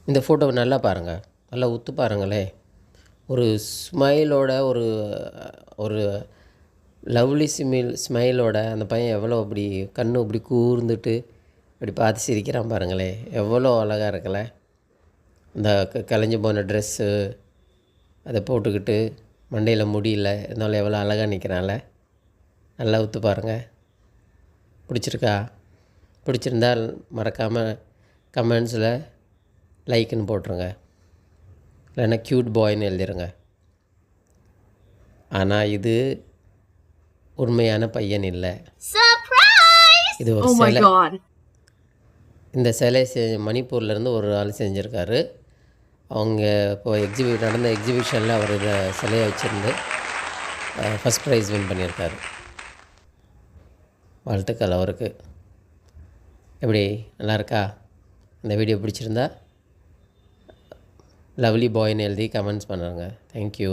இந்த ஃபோட்டோவை நல்லா பாருங்கள், நல்லா உத்து பாருங்களேன். ஒரு ஸ்மைலோட ஒரு ஒரு லவ்லி ஸ்மைலோட அந்த பையன் எவ்வளோ அப்படி கண்ணு இப்படி கூர்ந்துட்டு அப்படி பார்த்து சிரிக்கிறான் பாருங்களேன். எவ்வளோ அழகாக இருக்கல. இந்த கலைஞ்சு போன ட்ரெஸ்ஸு அதை போட்டுக்கிட்டு மண்டையில் முடியல இருந்தாலும் எவ்வளோ அழகாக நிற்கிறான்ல. நல்லா உத்து பாருங்கள். பிடிச்சிருக்கா? பிடிச்சிருந்தால் மறக்காமல் கமெண்ட்ஸில் லைக்குன்னு போட்டுருங்க, இல்லைன்னா க்யூட் பாய்ன்னு எழுதிருங்க. ஆனால் இது உண்மையான பையன் இல்லை, இது ஒரு சிலை. இந்த சிலை மணிப்பூர்லேருந்து ஒரு ஆள் செஞ்சுருக்காரு. அவங்க இப்போ நடந்த எக்ஸிபிஷனில் அவர் இதை சிலையை வச்சுருந்து ஃபஸ்ட் ப்ரைஸ் வின் பண்ணியிருக்காரு. வாழ்த்துக்கள் அவருக்கு. எப்படி நல்லா இருக்கா? இந்த வீடியோ பிடிச்சிருந்தா லவ்லி பாய்ன்னு எழுதி கமெண்ட்ஸ் பண்ணுறேங்க. தேங்க்யூ.